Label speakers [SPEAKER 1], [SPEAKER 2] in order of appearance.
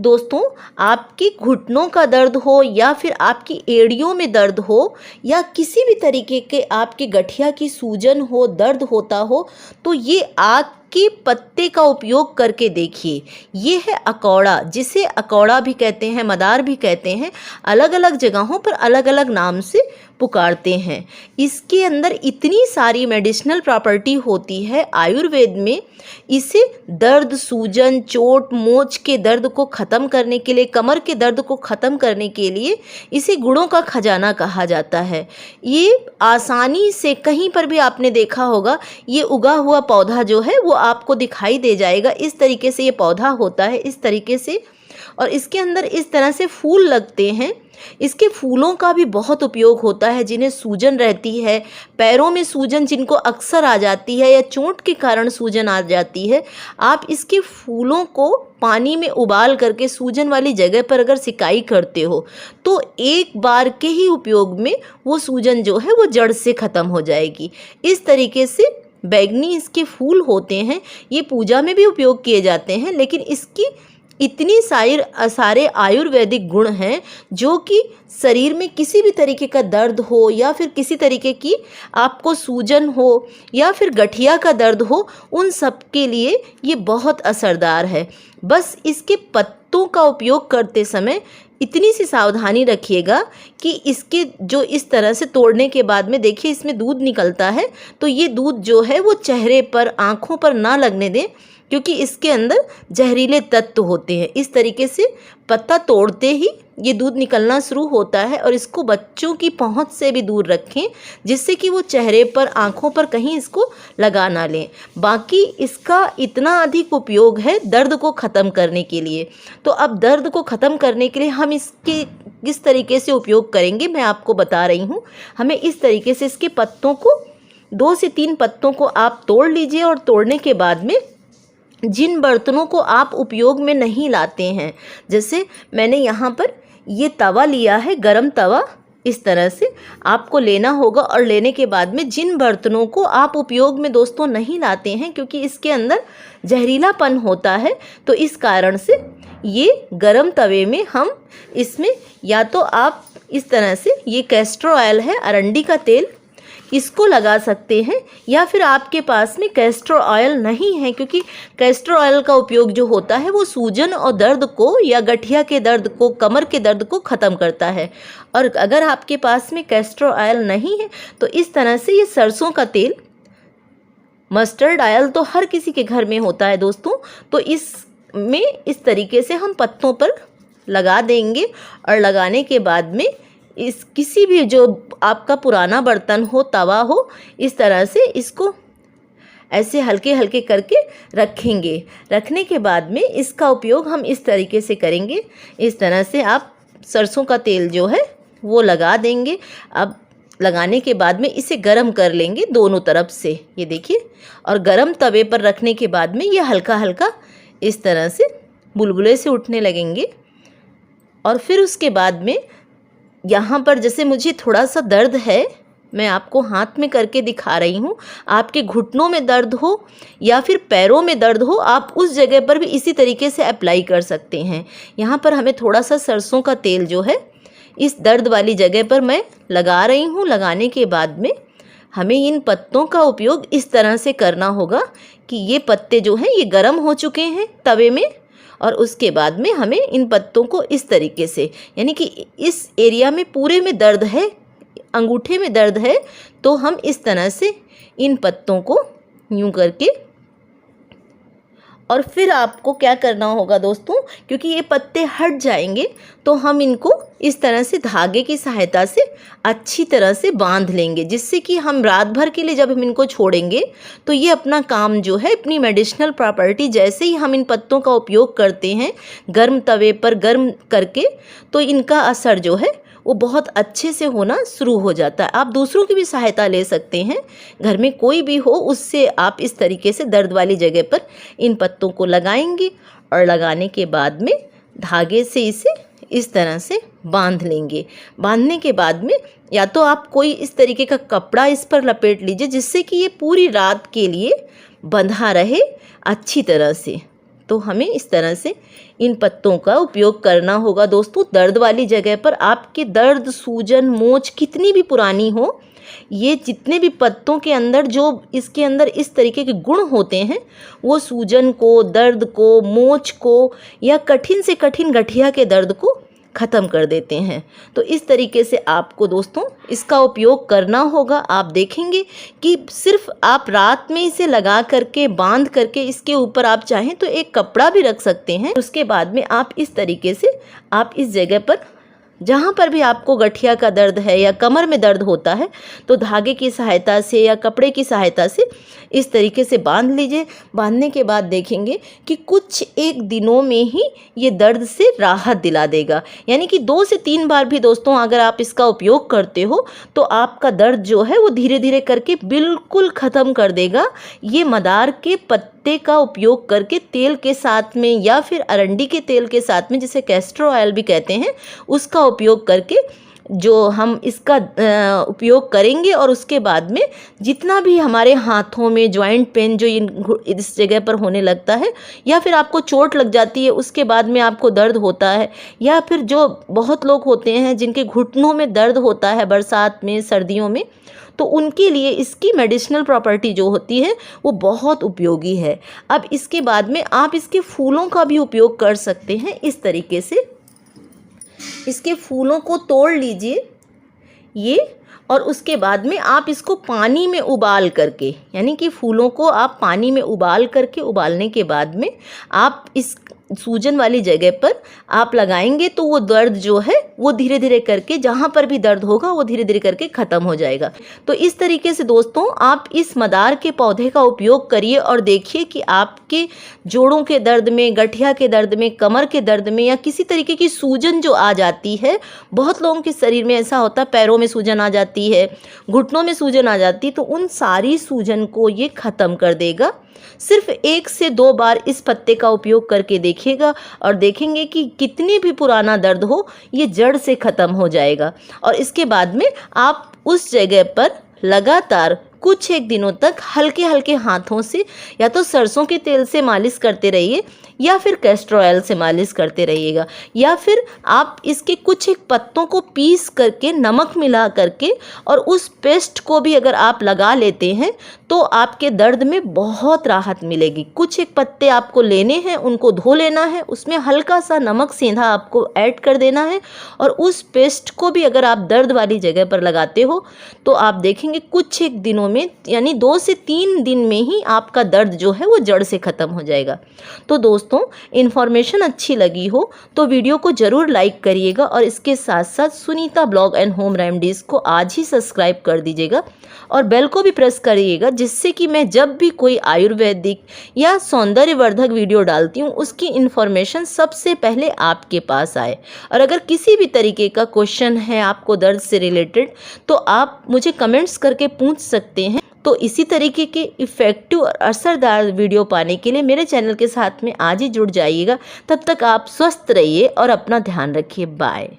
[SPEAKER 1] दोस्तों, आपके घुटनों का दर्द हो या फिर आपकी एड़ियों में दर्द हो या किसी भी तरीके के आपके गठिया की सूजन हो, दर्द होता हो, तो ये आक के पत्ते का उपयोग करके देखिए। ये है अकौड़ा, जिसे अकौड़ा भी कहते हैं, मदार भी कहते हैं, अलग अलग जगहों पर अलग अलग नाम से पुकारते हैं। इसके अंदर इतनी सारी मेडिसिनल प्रॉपर्टी होती है आयुर्वेद में। इसे दर्द, सूजन, चोट, मोच के दर्द को ख़त्म करने के लिए, कमर के दर्द को ख़त्म करने के लिए इसे गुणों का खजाना कहा जाता है। ये आसानी से कहीं पर भी आपने देखा होगा, ये उगा हुआ पौधा जो है वो आपको दिखाई दे जाएगा। इस तरीके से ये पौधा होता है, इस तरीके से, और इसके अंदर इस तरह से फूल लगते हैं। इसके फूलों का भी बहुत उपयोग होता है। जिन्हें सूजन रहती है, पैरों में सूजन जिनको अक्सर आ जाती है या चोट के कारण सूजन आ जाती है, आप इसके फूलों को पानी में उबाल करके सूजन वाली जगह पर अगर सिकाई करते हो तो एक बार के ही उपयोग में वो सूजन जो है वो जड़ से ख़त्म हो जाएगी। इस तरीके से बैंगनी इसके फूल होते हैं। ये पूजा में भी उपयोग किए जाते हैं, लेकिन इसकी इतनी सारे आयुर्वेदिक गुण हैं जो कि शरीर में किसी भी तरीके का दर्द हो या फिर किसी तरीके की आपको सूजन हो या फिर गठिया का दर्द हो, उन सब के लिए ये बहुत असरदार है। बस इसके पत्तों का उपयोग करते समय इतनी सी सावधानी रखिएगा कि इसके जो इस तरह से तोड़ने के बाद में देखिए इसमें दूध निकलता है, तो ये दूध जो है वो चेहरे पर, आँखों पर ना लगने दें, क्योंकि इसके अंदर जहरीले तत्व होते हैं। इस तरीके से पत्ता तोड़ते ही ये दूध निकलना शुरू होता है, और इसको बच्चों की पहुंच से भी दूर रखें, जिससे कि वो चेहरे पर, आँखों पर कहीं इसको लगा ना लें। बाकी इसका इतना अधिक उपयोग है दर्द को ख़त्म करने के लिए। तो अब दर्द को ख़त्म करने के लिए हम इसके किस तरीके से उपयोग करेंगे मैं आपको बता रही हूँ। हमें इस तरीके से इसके पत्तों को 2 से 3 पत्तों को आप तोड़ लीजिए, और तोड़ने के बाद में जिन बर्तनों को आप उपयोग में नहीं लाते हैं, जैसे मैंने यहाँ पर ये तवा लिया है, गरम तवा, इस तरह से आपको लेना होगा। और लेने के बाद में जिन बर्तनों को आप उपयोग में दोस्तों नहीं लाते हैं, क्योंकि इसके अंदर जहरीलापन होता है, तो इस कारण से ये गरम तवे में हम इसमें या तो आप इस तरह से, ये कैस्टर ऑयल है, अरंडी का तेल, इसको लगा सकते हैं, या फिर आपके पास में कैस्टर ऑयल नहीं है, क्योंकि कैस्टर ऑयल का उपयोग जो होता है वो सूजन और दर्द को या गठिया के दर्द को, कमर के दर्द को ख़त्म करता है। और अगर आपके पास में कैस्टर ऑयल नहीं है तो इस तरह से ये सरसों का तेल, मस्टर्ड ऑयल तो हर किसी के घर में होता है दोस्तों, तो इसमें इस तरीके से हम पत्तों पर लगा देंगे। और लगाने के बाद में इस किसी भी जो आपका पुराना बर्तन हो, तवा हो, इस तरह से इसको ऐसे हल्के हल्के करके रखेंगे। रखने के बाद में इसका उपयोग हम इस तरीके से करेंगे। इस तरह से आप सरसों का तेल जो है वो लगा देंगे। अब लगाने के बाद में इसे गरम कर लेंगे दोनों तरफ से, ये देखिए, और गरम तवे पर रखने के बाद में ये हल्का हल्का इस तरह से बुलबुले से उठने लगेंगे। और फिर उसके बाद में यहाँ पर जैसे मुझे थोड़ा सा दर्द है, मैं आपको हाथ में करके दिखा रही हूँ। आपके घुटनों में दर्द हो या फिर पैरों में दर्द हो, आप उस जगह पर भी इसी तरीके से अप्लाई कर सकते हैं। यहाँ पर हमें थोड़ा सा सरसों का तेल जो है इस दर्द वाली जगह पर मैं लगा रही हूँ। लगाने के बाद में हमें इन पत्तों का उपयोग इस तरह से करना होगा कि ये पत्ते जो हैं ये गर्म हो चुके हैं तवे में, और उसके बाद में हमें इन पत्तों को इस तरीके से, यानी कि इस एरिया में पूरे में दर्द है, अंगूठे में दर्द है, तो हम इस तरह से इन पत्तों को यूं करके, और फिर आपको क्या करना होगा दोस्तों, क्योंकि ये पत्ते हट जाएंगे तो हम इनको इस तरह से धागे की सहायता से अच्छी तरह से बांध लेंगे, जिससे कि हम रात भर के लिए जब हम इनको छोड़ेंगे तो ये अपना काम जो है, अपनी मेडिसिनल प्रॉपर्टी, जैसे ही हम इन पत्तों का उपयोग करते हैं गर्म तवे पर गर्म करके, तो इनका असर जो है वो बहुत अच्छे से होना शुरू हो जाता है। आप दूसरों की भी सहायता ले सकते हैं, घर में कोई भी हो उससे आप इस तरीके से दर्द वाली जगह पर इन पत्तों को लगाएंगे, और लगाने के बाद में धागे से इसे इस तरह से बांध लेंगे। बांधने के बाद में या तो आप कोई इस तरीके का कपड़ा इस पर लपेट लीजिए, जिससे कि ये पूरी रात के लिए बंधा रहे अच्छी तरह से। तो हमें इस तरह से इन पत्तों का उपयोग करना होगा। दोस्तों, दर्द वाली जगह पर आपके दर्द, सूजन, मोच कितनी भी पुरानी हो, ये जितने भी पत्तों के अंदर जो इसके अंदर इस तरीके के गुण होते हैं, वो सूजन को, दर्द को, मोच को या कठिन से कठिन गठिया के दर्द को ख़त्म कर देते हैं। तो इस तरीके से आपको दोस्तों इसका उपयोग करना होगा। आप देखेंगे कि सिर्फ आप रात में इसे लगा करके, बांध करके, इसके ऊपर आप चाहें तो एक कपड़ा भी रख सकते हैं। उसके बाद में आप इस तरीके से आप इस जगह पर जहाँ पर भी आपको गठिया का दर्द है या कमर में दर्द होता है, तो धागे की सहायता से या कपड़े की सहायता से इस तरीके से बांध लीजिए। बांधने के बाद देखेंगे कि कुछ एक दिनों में ही ये दर्द से राहत दिला देगा। यानी कि 2 से 3 बार भी दोस्तों अगर आप इसका उपयोग करते हो तो आपका दर्द जो है वो धीरे धीरे करके बिल्कुल ख़त्म कर देगा। ये मदार के पत्ते का उपयोग करके तेल के साथ में या फिर अरंडी के तेल के साथ में, जिसे कैस्टर ऑयल भी कहते हैं, उसका उपयोग करके जो हम इसका उपयोग करेंगे और उसके बाद में जितना भी हमारे हाथों में जॉइंट पेन जो इस जगह पर होने लगता है या फिर आपको चोट लग जाती है उसके बाद में आपको दर्द होता है, या फिर जो बहुत लोग होते हैं जिनके घुटनों में दर्द होता है बरसात में, सर्दियों में, तो उनके लिए इसकी मेडिसिनल प्रॉपर्टी जो होती है वो बहुत उपयोगी है। अब इसके बाद में आप इसके फूलों का भी उपयोग कर सकते हैं। इस तरीके से इसके फूलों को तोड़ लीजिए ये, और उसके बाद में आप इसको पानी में उबाल करके, यानी कि फूलों को आप पानी में उबाल करके, उबालने के बाद में आप इस सूजन वाली जगह पर आप लगाएंगे तो वो दर्द जो है वो धीरे धीरे करके, जहाँ पर भी दर्द होगा वो धीरे धीरे करके ख़त्म हो जाएगा। तो इस तरीके से दोस्तों आप इस मदार के पौधे का उपयोग करिए और देखिए कि आपके जोड़ों के दर्द में, गठिया के दर्द में, कमर के दर्द में या किसी तरीके की सूजन जो आ जाती है, बहुत लोगों के शरीर में ऐसा होता है, पैरों में सूजन आ जाती है, घुटनों में सूजन आ जाती है, तो उन सारी सूजन को ये ख़त्म कर देगा। सिर्फ 1 से 2 बार इस पत्ते का उपयोग करके देखिएगा और देखेंगे कि कितनी भी पुराना दर्द हो ये जड़ से ख़त्म हो जाएगा। और इसके बाद में आप उस जगह पर लगातार कुछ एक दिनों तक हल्के हल्के हाथों से या तो सरसों के तेल से मालिश करते रहिए या फिर कैस्टर ऑयल से मालिश करते रहिएगा, या फिर आप इसके कुछ एक पत्तों को पीस करके नमक मिला करके और उस पेस्ट को भी अगर आप लगा लेते हैं तो आपके दर्द में बहुत राहत मिलेगी। कुछ एक पत्ते आपको लेने हैं, उनको धो लेना है, उसमें हल्का सा नमक सेंधा आपको ऐड कर देना है और उस पेस्ट को भी अगर आप दर्द वाली जगह पर लगाते हो तो आप देखेंगे कुछ एक दिनों में, यानी 2 से 3 दिन में ही आपका दर्द जो है वो जड़ से ख़त्म हो जाएगा। तो दोस्तों इन्फॉर्मेशन अच्छी लगी हो तो वीडियो को ज़रूर लाइक करिएगा और इसके साथ साथ Sunita blog and home remedies को आज ही सब्सक्राइब कर दीजिएगा और बेल को भी प्रेस करिएगा, जिससे कि मैं जब भी कोई आयुर्वेदिक या सौंदर्यवर्धक वीडियो डालती हूँ उसकी इन्फॉर्मेशन सबसे पहले आपके पास आए। और अगर किसी भी तरीके का क्वेश्चन है आपको दर्द से रिलेटेड तो आप मुझे कमेंट्स करके पूछ सकते हैं। तो इसी तरीके के इफ़ेक्टिव और असरदार वीडियो पाने के लिए मेरे चैनल के साथ में आज ही जुड़ जाइएगा। तब तक आप स्वस्थ रहिए और अपना ध्यान रखिए। बाय।